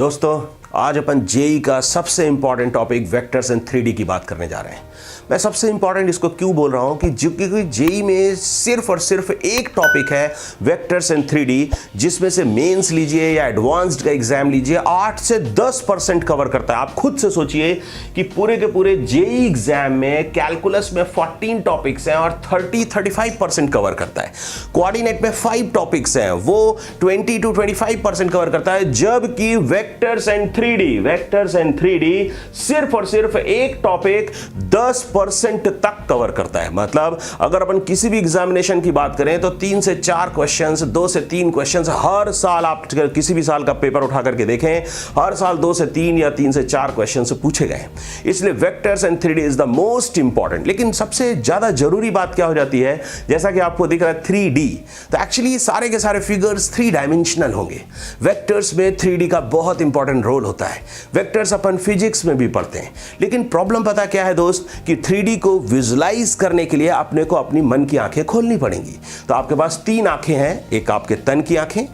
दोस्तों आज अपन जेई का सबसे important topic vectors and 3D की बात करने जा रहे हैं। मैं सबसे इंपॉर्टेंट इसको क्यों बोल रहा हूं कि क्योंकि जेई में सिर्फ और सिर्फ एक टॉपिक है वेक्टर्स एंड 3D, जिसमें से मेंस लीजिए या एडवांस्ड का एग्जाम लीजिए 8 से 10% कवर करता है। आप खुद से सोचिए कि पूरे के पूरे जेई एग्जाम में कैलकुलस में 14 टॉपिक्स हैं और 30-35% कवर करता है। कोऑर्डिनेट में 5 टॉपिक्स हैं, वो 20-25% कवर करता है, जबकि वेक्टर्स एंड 3D सिर्फ और सिर्फ एक टॉपिक 10% तक कवर करता है। मतलब अगर अपन किसी भी एग्जामिनेशन की बात करें तो 3 से 4 क्वेश्चंस, 2 से 3 क्वेश्चंस हर साल, आप किसी भी साल का पेपर उठा करके देखें, हर साल 2 से 3 या 3 से 4 क्वेश्चंस पूछे गए। इसलिए vectors and 3D is the most important. लेकिन सबसे ज्यादा जरूरी बात क्या हो जाती है, जैसा कि आपको दिख रहा है 3D, तो एक्चुअली सारे के सारे फिगर्स 3 डायमेंशनल होंगे। वेक्टर्स में 3D का बहुत इंपॉर्टेंट रोल होता है। वेक्टर्स अपन फिजिक्स में भी पढ़ते हैं, लेकिन प्रॉब्लम पता क्या है दोस्त, कि 3D को विजुलाइज करने के लिए अपने को अपनी मन की आंखें खोलनी पड़ेंगी। तो आपके पास 3 आंखें हैं, एक आपके तन की आंखें,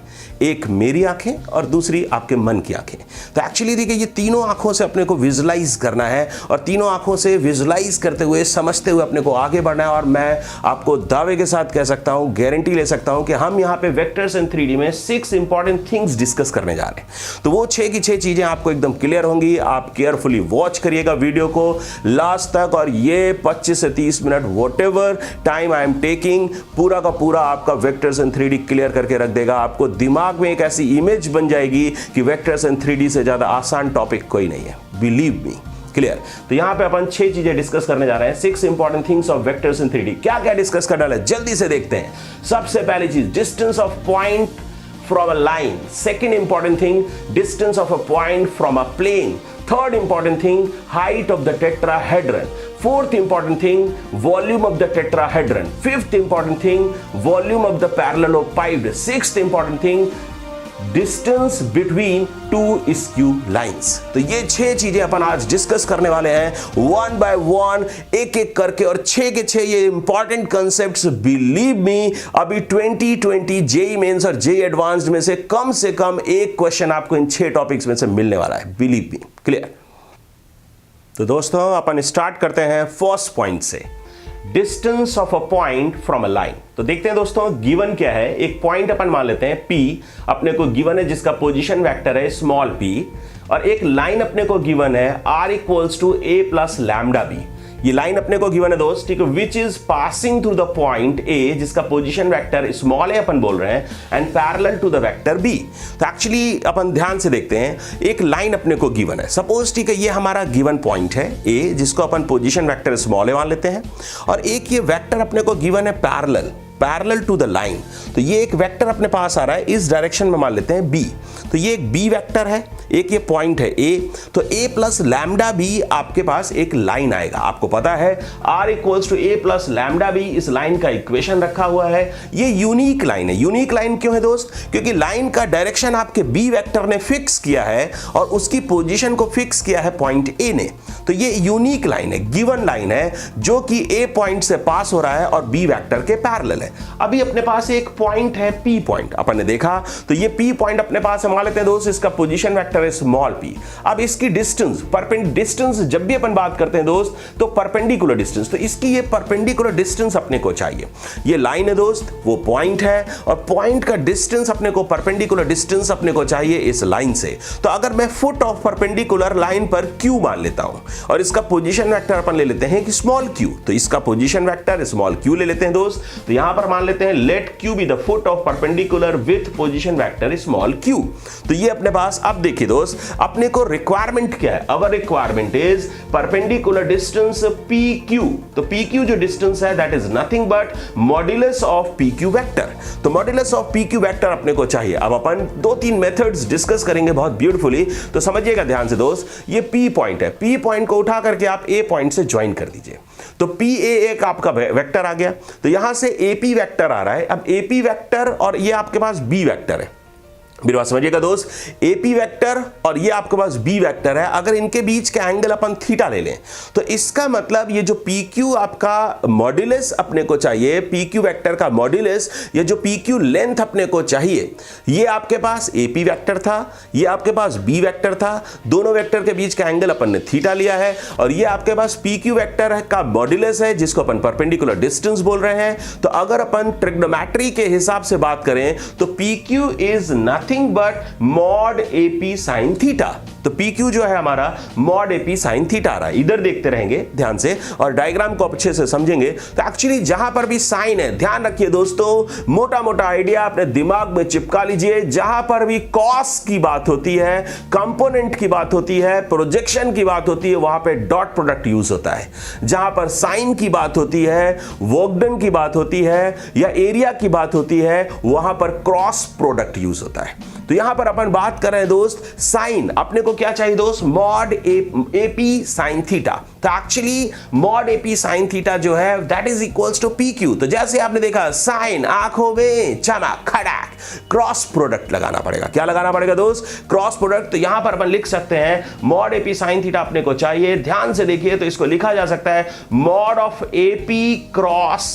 एक मेरी आंखें और दूसरी आपके मन की आंखें। तो एक्चुअली देखिए ये तीनों आंखों से अपने को विजुलाइज करना है और तीनों आंखों से विजुलाइज करते हुए, समझते हुए अपने को आगे बढ़ना है। और मैं आपको दावे के साथ कह सकता हूं, गारंटी ले सकता हूं कि हम यहां पे वेक्टर्स एंड 3D में 6 इंपॉर्टेंट थिंग्स डिस्कस करने जा रहे हैं। तो वो 6 की 6 चीजें आपको एकदम क्लियर होंगी। आप केयरफुली वॉच करिएगा वीडियो को लास्ट तक, और ये 25 से 30 minute whatever time I am taking, पूरा का पूरा आपका वेक्टर्स एंड 3D क्लियर करके रख देगा। आपको दिमाग में एक ऐसी इमेज बन जाएगी कि वेक्टर्स एंड 3D से ज्यादा आसान टॉपिक कोई नहीं है, बिलीव मी। क्लियर? तो यहां पे अपन 6 चीजें डिस्कस करने जा रहे हैं, 6 important things of vectors and 3D। क्या क्या डिस्कस करना है जल्दी से देखते हैं। सबसे पहली चीज, distance of point from a line. Second important thing, distance of a point from a plane. Third important thing, height of the tetrahedron. Fourth important thing, volume of the tetrahedron. Fifth important thing, volume of the parallelepiped. Sixth important thing, distance between 2 skew lines. तो ये 6 चीजें अपन आज discuss करने वाले हैं, 1 bye 1 एक एक करके, और 6 के 6 ये इंपॉर्टेंट कॉन्सेप्ट्स, बिलीव मी, अभी 2020 जेई मेंस और जेई एडवांस्ड में से कम एक क्वेश्चन आपको इन 6 टॉपिक्स में से मिलने वाला है, बिलीव मी। क्लियर? तो दोस्तों अपन स्टार्ट करते हैं फर्स्ट पॉइंट से, distance of a point from a line. तो देखते हैं दोस्तों गिवन क्या है। एक पॉइंट अपन मान लेते हैं P, अपने को गिवन है, जिसका पोजीशन वेक्टर है स्मॉल p, और एक लाइन अपने को गिवन है r equals to a plus lambda b। ये लाइन अपने को गिवन है दोस्त, ठीक है, which is passing through the point A, जिसका पोजीशन वेक्टर स्मॉल a अपन बोल रहे हैं, and parallel to the vector B। तो एक्चुअली अपन ध्यान से देखते हैं, एक लाइन अपने को गिवन है, सपोज, ठीक है, ये हमारा गिवन पॉइंट है A, जिसको अपन पोजीशन वेक्टर स्मॉल a मान लेते हैं, और एक ये वेक्टर अपने को गिवन है पैरेलल टू द लाइन। तो ये एक वेक्टर अपने पास आ रहा है, इस डायरेक्शन में मान लेते हैं B। तो ये एक B वेक्टर है, एक ये पॉइंट है A, तो A प्लस लैम्डा B आपके पास एक लाइन आएगा। आपको पता है R equals to A plus lambda B, इस लाइन का इक्वेशन रखा हुआ है। ये यूनिक लाइन है। यूनिक लाइन क्यों है दोस्त? क्योंकि लाइन का डायरेक्शन आपके B वेक्टर ने फिक्स किया है और उसकी पोजीशन को फिक्स किया है पॉइंट A ने। तो ये यूनिक लाइन है, गिवन लाइन है, जो कि A पॉइंट से पास हो रहा है और B वेक्टर के पैरेलल है। अभी अपने पास एक पॉइंट है P पॉइंट, अपन ने देखा, तो ये P पॉइंट अपने पास मान लेते हैं दोस्त, इसका पोजीशन वेक्टर है स्मॉल p। अब इसकी डिस्टेंस, डिस्टेंस जब भी अपन बात करते हैं दोस्त, तो परपेंडिकुलर डिस्टेंस, तो इसकी ये परपेंडिकुलर डिस्टेंस अपने को चाहिए। ये लाइन है दोस्त, वो पॉइंट है, और पॉइंट का डिस्टेंस अपने को, परपेंडिकुलर डिस्टेंस अपने को चाहिए इस लाइन से। तो अगर मैं फुट ऑफ परपेंडिकुलर लाइन पर q मान लेता हूं, और इसका पोजीशन वेक्टर अपन ले लेते हैं कि स्मॉल q, तो इसका पोजीशन वेक्टर स्मॉल q ले लेते हैं दोस्त। तो यहां पर मान लेते हैं let q be the foot of perpendicular with position vector small q। तो ये अपने पास, अब देखिए दोस्त, अपने को रिक्वायरमेंट क्या है? Our requirement is perpendicular distance PQ। तो PQ जो डिस्टेंस है, that is nothing but modulus of PQ vector. तो मॉड्यूलस ऑफ PQ वेक्टर अपने को चाहिए। अब अपन 2-3 मेथड्स डिस्कस करेंगे बहुत ब्यूटीफुली, तो समझिएगा ध्यान से दोस्त। ये P पॉइंट है, P पॉइंट को उठा करके आप A पॉइंट से ज्वाइन कर दीजिए, तो PA एक आपका वेक्टर आ गया। तो यहां से AP वेक्टर आ रहा है। अब AP वेक्टर और ये आपके पास B वेक्टर है, मेरी बात समझिएगा दोस्त, एपी वेक्टर और ये आपके पास बी वेक्टर है, अगर इनके बीच का एंगल अपन थीटा ले लें तो इसका मतलब ये जो पी क्यू आपका मॉड्यूलस अपने को चाहिए, पी क्यू वेक्टर का मॉड्यूलस, ये जो पी क्यू लेंथ अपने को चाहिए, ये आपके पास एपी वेक्टर था, ये आपके पास बी वेक्टर था, दोनों वेक्टर के बीच का एंगल अपन ने थीटा लिया है, और ये आपके पास पी क्यू वेक्टर का मॉड्यूलस है जिसको अपन परपेंडिकुलर डिस्टेंस बोल रहे हैं। तो अगर अपन ट्रिग्नोमेट्री के हिसाब से बात करें तो P Q is nothing but mod AP sine theta. तो PQ जो है हमारा मॉड एपी साइन थीटा आ रहा है। इधर देखते रहेंगे ध्यान से और डायग्राम को अच्छे से समझेंगे तो एक्चुअली जहां पर भी साइन है, ध्यान रखिए दोस्तों, मोटा मोटा आइडिया अपने दिमाग में चिपका लीजिए, जहां पर भी कॉस की बात होती है, कंपोनेंट की बात होती है, प्रोजेक्शन की बात होती है, वहां पे डॉट प्रोडक्ट यूज होता है। जहां पर साइन की बात होती है, वोगडन की बात होती है या एरिया की बात होती है, वहां पर क्रॉस प्रोडक्ट यूज होता है। तो यहां पर अपन बात कर रहे हैं दोस्त साइन, अपने को क्या चाहिए दोस्त, मॉड एपी साइन थीटा। तो actually mod AP sine theta जो है that is equals to P Q. तो जैसे आपने देखा साइन आंखों में चमक खड़क, क्रॉस प्रोडक्ट लगाना पड़ेगा। क्या लगाना पड़ेगा दोस्त, क्रॉस प्रोडक्ट। तो यहां पर अपन लिख सकते हैं मॉड एपी साइन थीटा अपने को चाहिए, ध्यान से देखिए तो इसको लिखा जा सकता है mod of AP cross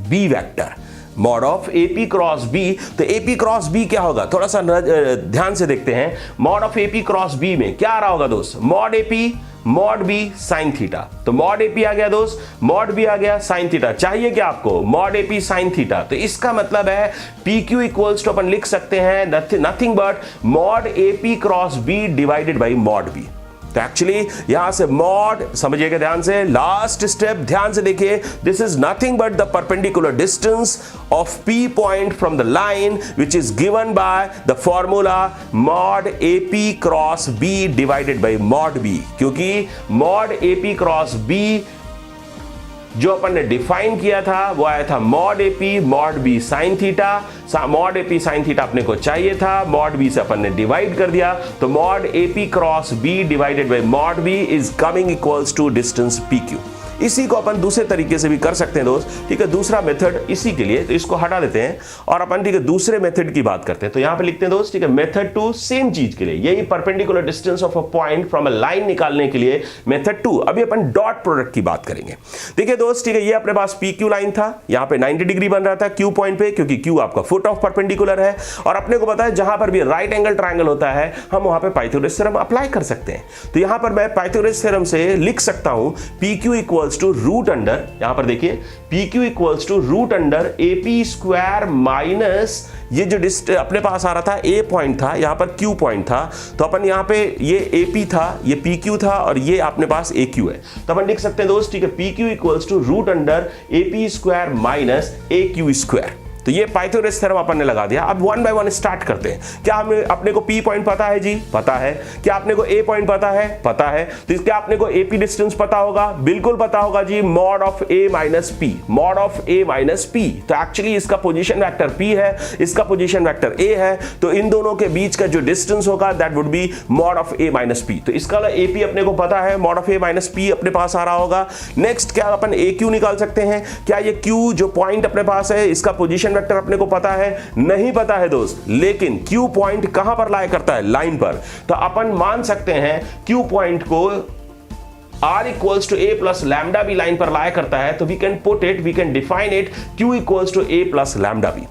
B vector, mod of AP cross B. तो एपी क्रॉस बी क्या होगा, थोड़ा सा ध्यान से देखते हैं। Mod of AP cross B में क्या आ रहा होगा दोस्त, mod AP mod B sine theta. तो मॉड एपी आ गया दोस्त, मॉड बी आ गया, साइन थीटा चाहिए क्या आपको, मॉड एपी साइन थीटा। तो इसका मतलब है पी क्यू इक्वल्स टू अपन लिख सकते हैं nothing but mod AP cross B divided by mod B. तो एक्चुअली यहां से मॉड, समझिएगा ध्यान से, लास्ट स्टेप ध्यान से देखिए, this is nothing but the perpendicular distance of P point from the line which is given by the formula mod AP cross B divided by mod B. क्योंकि mod AP cross B जो अपन ने define किया था वो आया था mod AP mod B sine theta. Mod AP sine theta अपने को चाहिए था, मॉड बी से अपन ने डिवाइड कर दिया, तो mod AP cross B divided by mod B is coming equals to distance P Q. इसी को अपन दूसरे तरीके से भी कर सकते हैं दोस्त, ठीक है। दूसरा मेथड इसी के लिए, तो इसको हटा देते हैं और अपन ठीक है दूसरे मेथड की बात करते हैं। तो यहां पे लिखते हैं दोस्त, ठीक है, मेथड टू सेम चीज के लिए, यही perpendicular distance of a point from a line निकालने के लिए मेथड टू। अभी अपन डॉट प्रोडक्ट की बात करेंगे। देखिए दोस्त, ठीक है, ये अपने पास पी क्यू लाइन था, यहां पे 90 डिग्री बन रहा था क्यू पॉइंट पे, क्योंकि क्यू आपका फुट ऑफ परपेंडिकुलर है और अपने को पता है जहां पर भी राइट एंगल ट्रायंगल होता है हम वहां पे पाइथागोरस थ्योरम अप्लाई कर सकते हैं। तो यहां पर मैं पाइथागोरस थ्योरम से लिख सकता हूं P Q equals to root under, यहां पर देखिए P Q equals to root under AP square minus ये जो अपने पास आ रहा था ए पॉइंट था, यहां पर क्यू पॉइंट था, तो अपन यहां पे ये एपी था, ये पी क्यू था और ये अपने पास ए क्यू है। तो अपन लिख सकते हैं दोस्त, ठीक है, P Q equals to root under AP square minus A Q square. तो ये पाइथागोरस थ्योरम अपन ने लगा दिया। अब वन बाय वन स्टार्ट करते हैं। क्या हमें अपने को पी पॉइंट पता है जी, पता है। क्या अपने को ए पॉइंट पता है, पता है। तो क्या अपने को एपी डिस्टेंस पता होगा, बिल्कुल पता होगा जी, mod of A minus P, mod of A minus P. तो एक्चुअली इसका पोजीशन वेक्टर पी है, इसका पोजीशन वेक्टर ए है, तो इन दोनों के बीच का जो डिस्टेंस होगा that would be mod of A minus P. तो इसका एपी अपने को पता है, mod of A minus P अपने पास आ रहा होगा। नेक्स्ट क्या अपन ए क्यू निकाल सकते हैं, क्या ये क्यू जो पॉइंट अपने पास है इसका पोजीशन वेक्टर अपने को पता है, नहीं पता है दोस्त, लेकिन क्यू पॉइंट कहां पर लाया करता है, लाइन पर। तो अपन मान सकते हैं क्यू पॉइंट को r equals to A plus lambda B line पर लाया करता है, तो we can put it, we can define it q equals to A plus lambda B.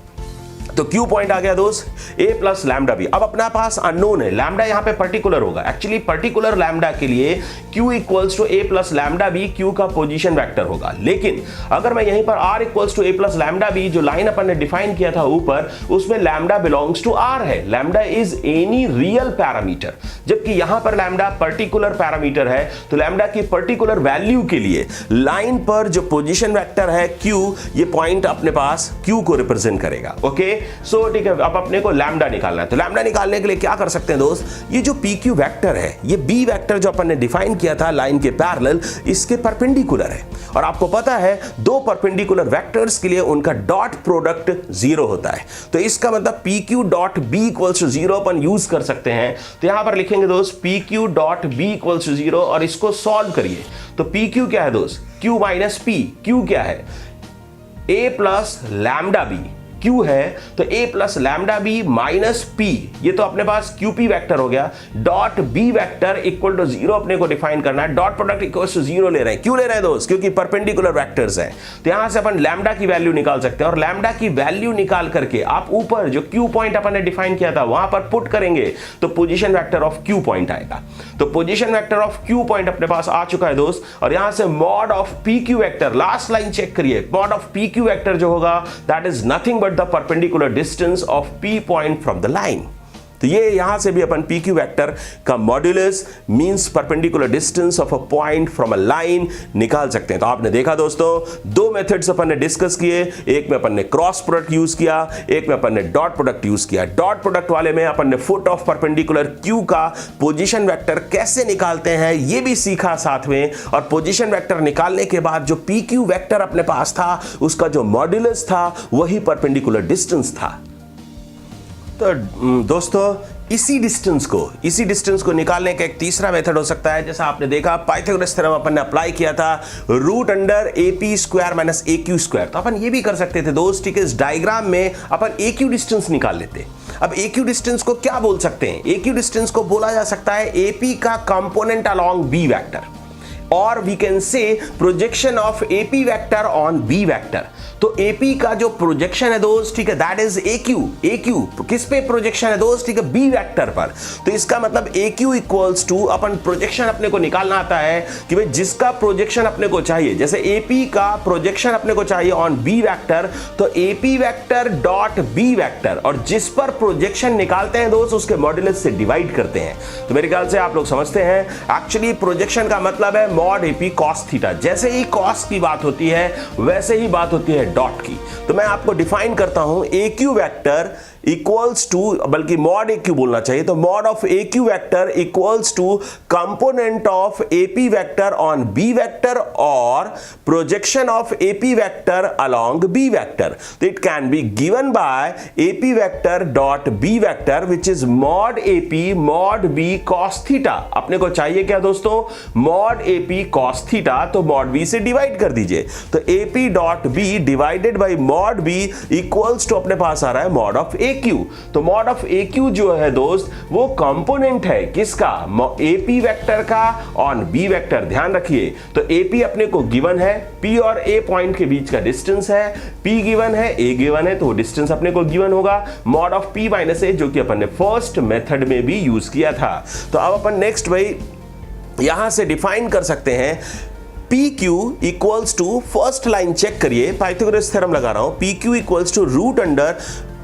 तो क्यू पॉइंट आ गया दोस्त ए प्लस लैम्डा बी। अब अपना पास अननोन है, लैम्डा यहां पे पर्टिकुलर होगा। एक्चुअली पर्टिकुलर लैम्डा के लिए Q equals to A plus lambda B Q का पोजीशन वेक्टर होगा। लेकिन अगर मैं यहीं पर r equals to A plus lambda B जो लाइन अपन ने डिफाइन किया था ऊपर, उसमें लैम्डा बिलोंग्स टू r है, lambda is any real parameter, जबकि यहां पर लैम्डा पर्टिकुलर पैरामीटर है। तो लैम्डा की पर्टिकुलर वैल्यू के लिए लाइन पर जो पोजीशन वेक्टर है q, ये पॉइंट अपने पास q को रिप्रेजेंट करेगा। ओके, सो ठीक है, अब अपने को लैम्डा निकालना है। तो लैम्डा निकालने के लिए क्या कर सकते हैं दोस्त, ये जो पी क्यू वेक्टर है, ये बी वेक्टर जो अपन ने डिफाइन किया था लाइन के पैरेलल, इसके परपेंडिकुलर है। और आपको पता है दो परपेंडिकुलर वेक्टर्स के लिए उनका डॉट प्रोडक्ट 0 होता है। तो इसका मतलब P Q dot B equals to 0 अपन यूज कर सकते हैं। तो यहां पर लिखेंगे दोस्त P Q dot B equals to 0 और इसको सॉल्व करिए। तो पी क्यू क्या है दोस्त, क्यू माइनस पी, क्यू क्या है, A plus lambda B, Q है तो A plus lambda B minus P, ये तो अपने पास QP वेक्टर हो गया, dot B vector equal to 0 अपने को डिफाइन करना है, डॉट प्रोडक्ट इक्वल टू 0 ले रहे हैं। क्यों ले रहे हैं दोस्त? क्योंकि परपेंडिकुलर वेक्टर्स हैं। तो यहां से अपन लैम्डा की वैल्यू निकाल सकते हैं और लैम्डा की वैल्यू निकाल करके आप ऊपर जो Q पॉइंट अपन ने डिफाइन किया था वहां पर पुट करेंगे तो position vector of Q point आएगा। तो position vector of Q point अपने पास आ चुका है दोस्त, और यहां से mod of PQ vector, last line check करिए, मॉड ऑफ PQ वेक्टर जो होगा that is nothing but the perpendicular distance of P point from the line. तो ये यहां से भी अपन PQ वेक्टर का modulus means perpendicular distance of a point from a line निकाल सकते हैं। तो आपने देखा दोस्तों, दो मेथड्स अपन ने डिस्कस किए, एक में अपन ने क्रॉस प्रोडक्ट यूज किया, एक में अपन ने डॉट प्रोडक्ट यूज किया। डॉट प्रोडक्ट वाले में अपन ने फुट ऑफ परपेंडिकुलर Q का पोजीशन वेक्टर कैसे निकालते हैं ये भी सीखा साथ में, और पोजीशन वेक्टर निकालने के बाद जो PQ वेक्टर अपने पास था उसका जो मॉड्यूलस था वही परपेंडिकुलर डिस्टेंस था। तो दोस्तों इसी डिस्टेंस को निकालने का एक तीसरा मेथड हो सकता है, जैसा आपने देखा पाइथागोरस थ्योरम अपन ने अप्लाई किया था, root under AP square minus AQ square. तो अपन ये भी कर सकते थे दोस्त, ठीक है, इस डायग्राम में अपन AQ डिस्टेंस निकाल लेते। अब AQ डिस्टेंस को क्या बोल सकते हैं? AQ डिस्टेंस को बोला जा सकता है AP का कंपोनेंट अलोंग B वेक्टर, और we can say projection of AP vector on B vector. तो AP का जो प्रोजेक्शन है दोस्त, ठीक है, दैट इज AQ किस पे प्रोजेक्शन है दोस्त? ठीक है, B वेक्टर पर। तो इसका मतलब AQ इक्वल्स टू, अपन प्रोजेक्शन अपने को निकालना आता है कि भाई जिसका प्रोजेक्शन अपने को चाहिए, जैसे AP का प्रोजेक्शन अपने को चाहिए ऑन B वेक्टर, तो AP vector dot B vector, और जिस पर प्रोजेक्शन निकालते हैं दोस्त उसके मॉड्यूलस से डिवाइड करते हैं। तो मेरे ख्याल से आप लोग समझते हैं, एक्चुअली प्रोजेक्शन का मतलब है मॉड AP cos थीटा। जैसे ही cos की बात होती है वैसे ही बात होती है डॉट की। तो मैं आपको डिफाइन करता हूं AQ वेक्टर इक्वल्स टू, बल्कि मॉड AQ बोलना चाहिए, तो mod of AQ vector equals to component of AP vector on B vector और projection of AP vector along B vector. तो it can be given by AP vector dot B vector which is mod AP mod B cos theta. अपने को चाहिए क्या दोस्तों? Mod AP cos theta, तो mod B से divide कर दीजिए। तो AP dot B divided by mod B equals to अपने पास आ रहा है मॉड ऑफ AQ। तो मॉड ऑफ AQ जो है दोस्त वो कंपोनेंट है किसका? AP वेक्टर का ऑन B वेक्टर। ध्यान रखिए, तो AP अपने को गिवन है, P और A पॉइंट के बीच का डिस्टेंस है, P गिवन है, A गिवन है, तो डिस्टेंस अपने को गिवन होगा mod of P minus A, जो कि अपन ने फर्स्ट मेथड में भी यूज किया था। तो अब अपन नेक्स्ट भाई यहां से डिफाइन कर सकते हैं PQ equals to, first line check करिए, पाइथागोरस थ्योरम लगा रहा हूं, PQ equals to root under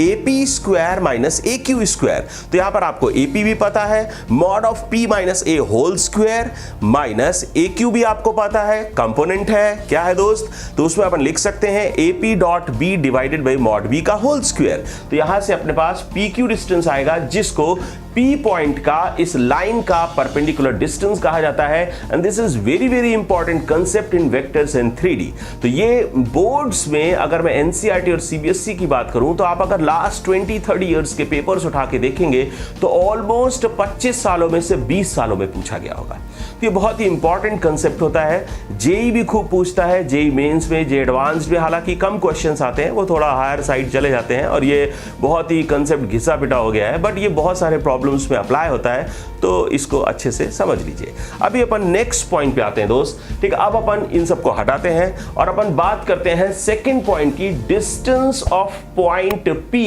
AP square minus AQ square. तो यहां पर आपको AP भी पता है, mod of P minus A whole square minus AQ भी आपको पता है, कंपोनेंट है, क्या है दोस्त? तो उसमें अपन लिख सकते हैं AP dot B divided by mod B का होल स्क्वायर। तो यहां से अपने पास PQ डिस्टेंस आएगा जिसको P पॉइंट का इस लाइन का परपेंडिकुलर डिस्टेंस कहा जाता है, and this is very very important concept in vectors and 3D। तो ये बोर्ड्स में अगर मैं NCERT और CBSE की बात करूं तो आप अगर लास्ट 20-30 इयर्स के पेपर्स उठा के देखेंगे तो ऑलमोस्ट 25 सालों में से 20 सालों में पूछा गया होगा। तो ये बहुत ही इंपॉर्टेंट कंसेप्ट होता है। जेई भी खूब पूछता है, जेई मेंस में, जे एडवांस्ड में हालांकि कम क्वेश्चंस आते हैं, वो थोड़ा हायर साइड चले जाते हैं, और ये बहुत ही कंसेप्ट घिसा पिटा हो गया है, बट ये बहुत सारे प्रॉब्लम्स में अप्लाई होता है, तो इसको अच्छे से समझ लीजिए। अभी अपन नेक्स्ट पॉइंट पे आते हैं दोस्त, ठीक है। अब अपन इन सबको हटाते हैं और अपन बात करते हैं सेकंड पॉइंट की, डिस्टेंस ऑफ पॉइंट P,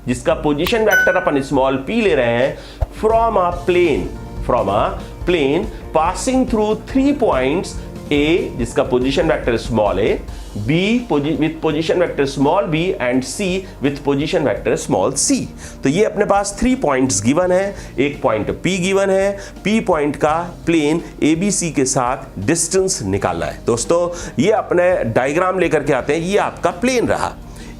जिसका पोजीशन वेक्टर अपन स्मॉल p ले रहे हैं, from a plane passing through 3 points A, जिसका position vector small a, B with position vector small b and C with position vector small c। तो ये अपने पास 3 points given है, एक पॉइंट P गिवन है, P पॉइंट का plane ABC के साथ डिस्टेंस निकालना है। दोस्तों ये अपने डायग्राम लेकर के आते हैं, ये आपका प्लेन रहा,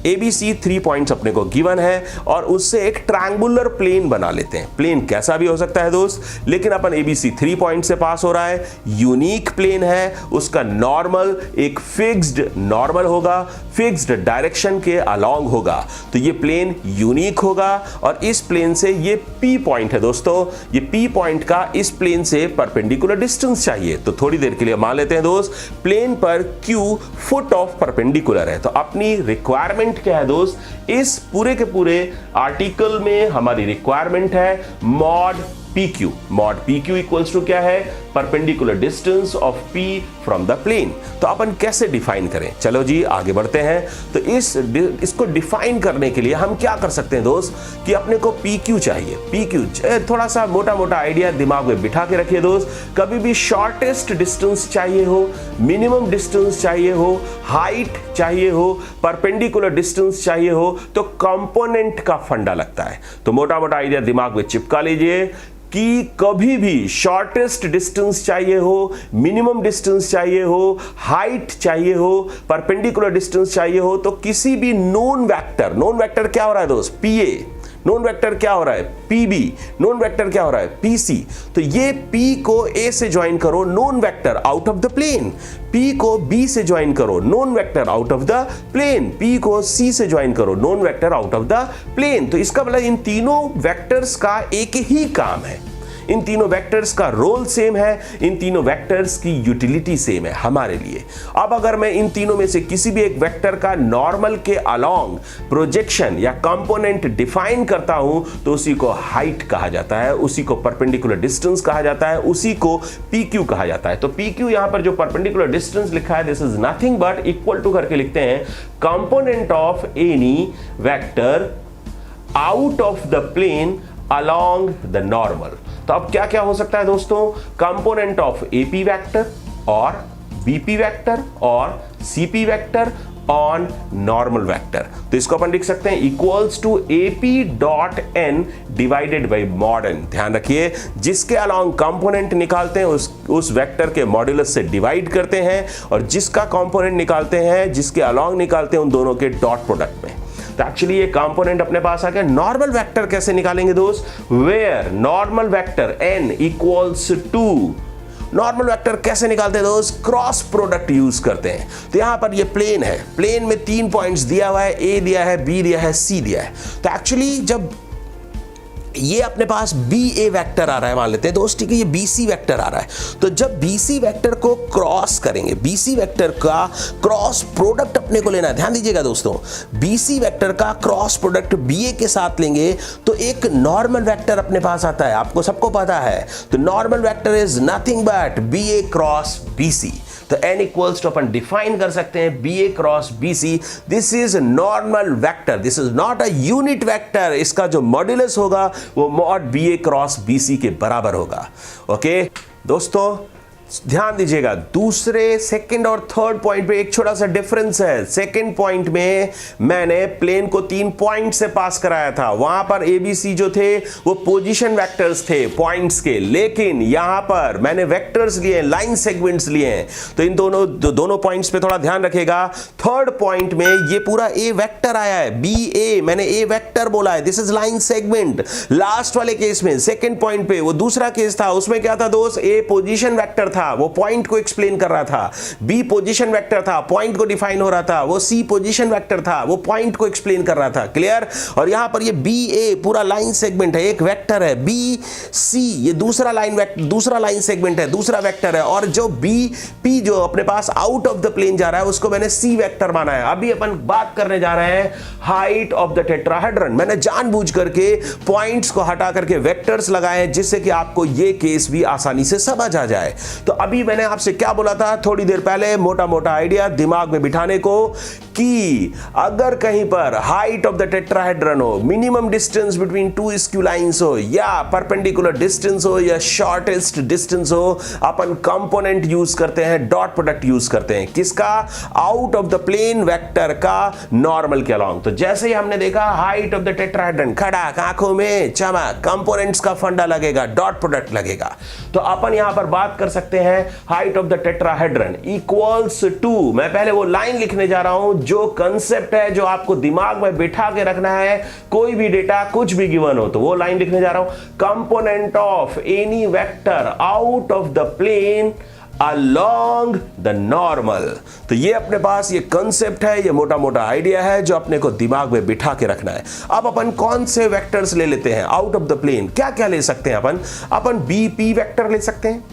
ABC 3 पॉइंट्स अपने को गिवन है, और उससे एक ट्रायंगुलर प्लेन बना लेते हैं। प्लेन कैसा भी हो सकता है दोस्त, लेकिन अपन ABC 3 पॉइंट से पास हो रहा है, यूनिक प्लेन है, उसका नॉर्मल एक फिक्स्ड नॉर्मल होगा, फिक्स्ड डायरेक्शन के अलोंग होगा, तो ये प्लेन यूनिक होगा, और इस प्लेन से ये P पॉइंट है दोस्तों, ये P पॉइंट का इस प्लेन से परपेंडिकुलर डिस्टेंस चाहिए। तो थोड़ी देर के लिए मान लेते हैं दोस्त, प्लेन पर Q फुट ऑफ परपेंडिकुलर है, तो अपनी रिक्वायरमेंट रिक्वायरमेंट क्या है दोस्त, इस पूरे के पूरे आर्टिकल में हमारी रिक्वायरमेंट है mod PQ। Mod PQ equals to क्या है, perpendicular distance of P from the plane. तो अपन कैसे डिफाइन करें, चलो जी आगे बढ़ते हैं। तो इसको डिफाइन करने के लिए हम क्या कर सकते हैं दोस्त, कि अपने को PQ चाहिए। PQ थोड़ा सा मोटा मोटा आइडिया दिमाग में बिठा के रखिए दोस्त, कभी भी शॉर्टेस्ट डिस्टेंस चाहिए हो, मिनिमम डिस्टेंस चाहिए हो, हाइट चाहिए हो, परपेंडिकुलर डिस्टेंस चाहिए हो, तो कंपोनेंट का फंडा लगता है। तो मोटा मोटा आइडिया दिमाग में चिपका लीजिए कि कभी भी शॉर्टेस्ट डिस्टेंस चाहिए हो, मिनिमम डिस्टेंस चाहिए हो, हाइट चाहिए हो, परपेंडिकुलर डिस्टेंस चाहिए हो, तो किसी भी नोन वेक्टर क्या हो रहा है दोस्त, PA, नोन वेक्टर क्या हो रहा है, PB, नोन वेक्टर क्या हो रहा है, PC। तो ये P को A से ज्वाइन करो, known vector out of the plane, P को B से ज्वाइन करो, known vector out of the plane, P को C से ज्वाइन करो, known vector out of the plane. तो इसका मतलब इन तीनों वेक्टर्स का एक ही काम है, इन तीनों वेक्टर्स का रोल सेम है, इन तीनों वेक्टर्स की यूटिलिटी सेम है हमारे लिए। अब अगर मैं इन तीनों में से किसी भी एक वेक्टर का नॉर्मल के अलोंग प्रोजेक्शन या कंपोनेंट डिफाइन करता हूं, तो उसी को हाइट कहा जाता है, उसी को परपेंडिकुलर डिस्टेंस कहा जाता है, उसी को PQ कहा जाता है। तो PQ यहां पर जो परपेंडिकुलर डिस्टेंस लिखा है, this is nothing but equal to करके लिखते हैं component of any vector out of the plane along the normal. तो अब क्या क्या हो सकता है दोस्तों, कंपोनेंट ऑफ AP वेक्टर और BP वेक्टर और CP vector on normal vector. तो इसको अपन लिख सकते हैं equals to AP dot n divided by mod n। ध्यान रखिए, जिसके अलोंग कंपोनेंट निकालते हैं उस वेक्टर के मॉड्यूलस से डिवाइड करते हैं, और जिसका कंपोनेंट निकालते हैं, जिसके अलोंग निकालते हैं, उन दोनों के डॉट प्रोडक्ट में। तो एक्चुअली ये कंपोनेंट अपने पास आ गया। नॉर्मल वेक्टर कैसे निकालेंगे दोस्त, where normal vector n equals to, normal vector कैसे निकालते हैं दोस्त, क्रॉस प्रोडक्ट यूज करते हैं। तो यहां पर ये प्लेन है, प्लेन में 3 पॉइंट्स दिया हुआ है, A दिया है, B दिया है, C दिया है। तो एक्चुअली जब ये अपने पास BA वेक्टर आ रहा है, मान लेते हैं दोस्त, ठीक है, ये BC वेक्टर आ रहा है, तो जब BC वेक्टर को क्रॉस करेंगे, BC वेक्टर का क्रॉस प्रोडक्ट अपने को लेना है। ध्यान दीजिएगा दोस्तों, BC वेक्टर का क्रॉस प्रोडक्ट BA के साथ लेंगे तो एक नॉर्मल वेक्टर अपने पास आता है, आपको सबको पता है। तो normal vector is nothing but BA cross BC। तो n इक्वल्स टू अपन डिफाइन कर सकते हैं BA cross BC। This is normal vector, this is not a unit vector. इसका जो मॉड्यूलस होगा वो मॉड BA क्रॉस BC के बराबर होगा। ओके दोस्तों, ध्यान दीजिएगा, दूसरे सेकंड और थर्ड पॉइंट पे एक छोटा सा डिफरेंस है। सेकंड पॉइंट में मैंने प्लेन को 3 पॉइंट से पास कराया था, वहां पर ABC जो थे वो पोजीशन वेक्टर्स थे पॉइंट्स के, लेकिन यहां पर मैंने वेक्टर्स लिए, लाइन सेगमेंट्स लिए हैं। तो इन दोनों पॉइंट्स पे थोड़ा ध्यान रखिएगा। थर्ड पॉइंट में ये पूरा A वेक्टर आया है, BA, मैंने A वेक्टर बोला है, this is line segment. Last वाले केस में सेकंड पॉइंट पे वो दूसरा केस था, उसमें क्या था दोस्त, A पोजीशन वेक्टर था, वो पॉइंट को एक्सप्लेन कर रहा था, B पोजीशन वेक्टर था, पॉइंट को डिफाइन हो रहा था, वो C पोजीशन वेक्टर था, वो पॉइंट को एक्सप्लेन कर रहा था। क्लियर? और यहां पर ये BA पूरा लाइन सेगमेंट है, एक वेक्टर है, BC ये दूसरा लाइन सेगमेंट है, दूसरा वेक्टर है, और जो BP जो अपने पास आउट ऑफ द प्लेन जा रहा है उसको मैंने C वेक्टर माना है। अभी अपन बात करने जा रहे हैं हाइट ऑफ द टेट्राहेड्रन। मैंने जानबूझ करके पॉइंट्स को हटा करके वेक्टर्स लगाए हैं, जिससे कि आपको ये केस भी आसानी से समझ आ जाए। तो अभी मैंने आपसे क्या बोला था थोड़ी देर पहले, मोटा मोटा आइडिया दिमाग में बिठाने को, कि अगर कहीं पर हाइट ऑफ द टेट्राहेड्रन हो, minimum distance between 2 skew lines हो, या परपेंडिकुलर डिस्टेंस हो, या शॉर्टेस्ट डिस्टेंस हो, अपन कंपोनेंट यूज करते हैं, डॉट प्रोडक्ट यूज करते हैं, किसका, out of the plane vector का नॉर्मल के अलोंग। तो जैसे ही हमने देखा हाइट ऑफ द टेट्राहेड्रन, खड़ा आंखों में चमक, कंपोनेंट्स का फंडा लगेगा, डॉट प्रोडक्ट लगेगा। तो अपन यहां पर बात कर सकते हैं height of the tetrahedron equals to, मैं पहले वो लाइन लिखने जा रहा हूं, जो कंसेप्ट है जो आपको दिमाग में बिठा के रखना है। कोई भी डेटा कुछ भी गिवन हो तो वो लाइन लिखने जा रहा हूं, component of any vector out of the plane along the normal। तो ये अपने पास ये कंसेप्ट है, ये मोटा मोटा आइडिया है जो अपने को दिमाग में बिठा के रखना है। अब अपन कौन से वेक्टर्स ले लेते हैं आउट ऑफ द प्लेन, क्या क्या ले सकते हैं अपन BP वेक्टर ले सकते हैं,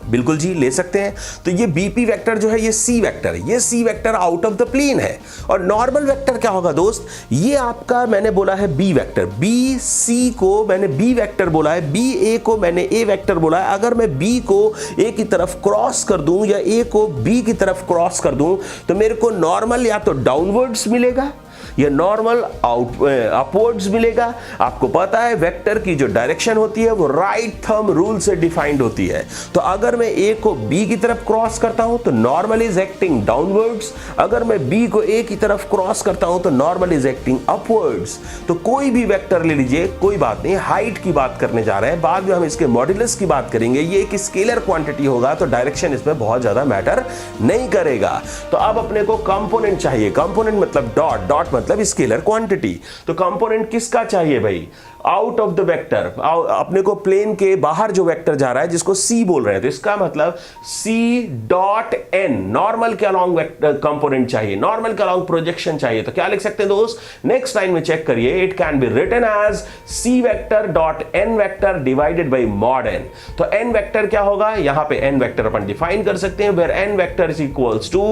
बिल्कुल जी, ले सकते हैं। तो ये बीपी वेक्टर जो है ये सी वेक्टर है, ये C vector out of the plane है। और नॉर्मल वेक्टर क्या होगा दोस्त, ये आपका मैंने बोला है बी वेक्टर, बी सी को मैंने बी वेक्टर बोला है, बी ए को मैंने ए वेक्टर बोला है। अगर मैं बी को ए की तरफ क्रॉस कर दूं या ए को बी की तरफ क्रॉस कर दूं तो मेरे को नॉर्मल या तो डाउनवर्ड्स मिलेगा या नॉर्मल अपवर्ड्स मिलेगा। आपको पता है वेक्टर की जो डायरेक्शन होती है वो राइट थंब रूल से डिफाइंड होती है। तो अगर मैं ए को बी की तरफ क्रॉस करता हूं तो नॉर्मल इज एक्टिंग डाउनवर्ड्स, अगर मैं बी को ए की तरफ क्रॉस करता हूं तो नॉर्मल इज एक्टिंग अपवर्ड्स। तो कोई भी वेक्टर ले लीजिए, कोई बात नहीं, हाइट की बात करने जा रहे हैं, बाद में हम इसके मॉड्यूलस की बात करेंगे। ये एक स्केलर क्वांटिटी होगा तो डायरेक्शन इसमें बहुत ज्यादा मैटर नहीं करेगा। तो अब अपने को कंपोनेंट चाहिए, कंपोनेंट मतलब डॉट, डॉट मतलब स्केलर क्वांटिटी। तो कंपोनेंट किसका चाहिए भाई, आउट ऑफ द वेक्टर, अपने को प्लेन के बाहर जो वेक्टर जा रहा है जिसको सी बोल रहे हैं, तो इसका मतलब सी डॉट एन, नॉर्मल के अलोंग कंपोनेंट चाहिए, नॉर्मल के अलोंग प्रोजेक्शन चाहिए। तो क्या लिख सकते हैं दोस्त, नेक्स्ट लाइन में चेक करिए, it can be written as C vector dot N vector divided by mod N. तो एन वेक्टर क्या होगा, यहां पे एन वेक्टर अपन डिफाइन कर सकते हैं, where N vector is equals to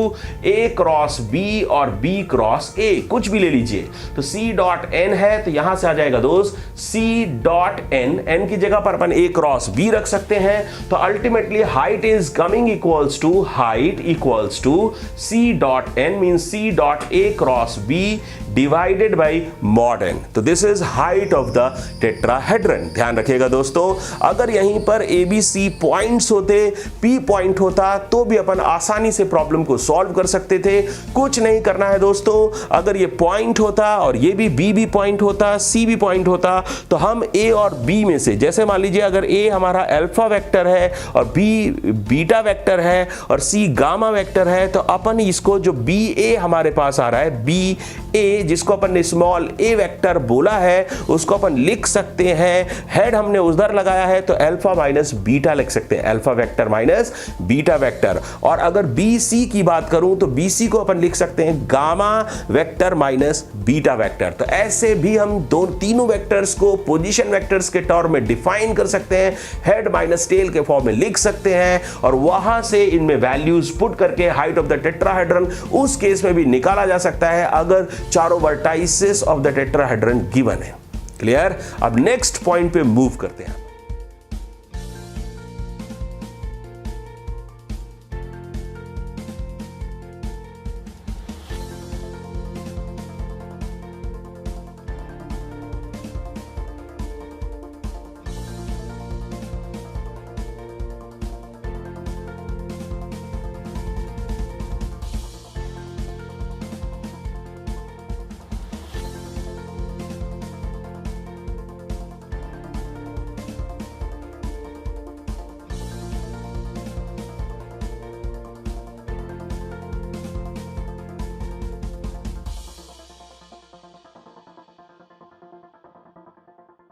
A cross B और बी क्रॉस ए, कुछ भी ले लीजिए। तो सी डॉट एन है तो यहां से आ जाएगा दोस्त सी डॉट एन, एन की जगह पर अपन ए क्रॉस बी रख सकते हैं। तो ultimately height is coming equals to, height equals to C dot N means C dot A cross B divided by mod N. तो this is height of the tetrahedron. ध्यान रखिएगा दोस्तों, अगर यहीं पर ए बी सी पॉइंट्स होते, P point होता तो भी अपन आसानी से प्रॉब्लम को सॉल्व कर सकते थे। कुछ नहीं करना है दोस्तों, अगर ये पॉइंट होता और ये भी बी पॉइंट होता, सी भी पॉइंट होता, तो हम ए और बी में से, जैसे मान लीजिए अगर ए हमारा अल्फा वेक्टर है और बी बीटा वेक्टर है और सी गामा वेक्टर है, तो अपन इसको जो बी ए हमारे पास आ रहा है, बी ए जिसको अपन ने स्मॉल ए वेक्टर बोला है, उसको अपन लिख सकते हैं, हेड हमने उधर लगाया है तो अल्फा माइनस बीटा लिख सकते हैं, alpha vector minus beta vector. और अगर बी सी की बात करूं तो बी सी को अपन लिख सकते हैं gamma vector minus beta vector. तो ऐसे भी हम तीनों वेक्टर्स को पोजीशन वेक्टर्स के टर्म में डिफाइन कर सकते हैं, हेड माइनस टेल के फॉर्म में लिख सकते हैं और वहां से इनमें वैल्यूज पुट करके हाइट ऑफ द टेट्राहेड्रन उस केस में भी निकाला जा सकता है अगर चारों vertices of the tetrahedron given है। क्लियर? अब नेक्स्ट पॉइंट पे मूव करते हैं।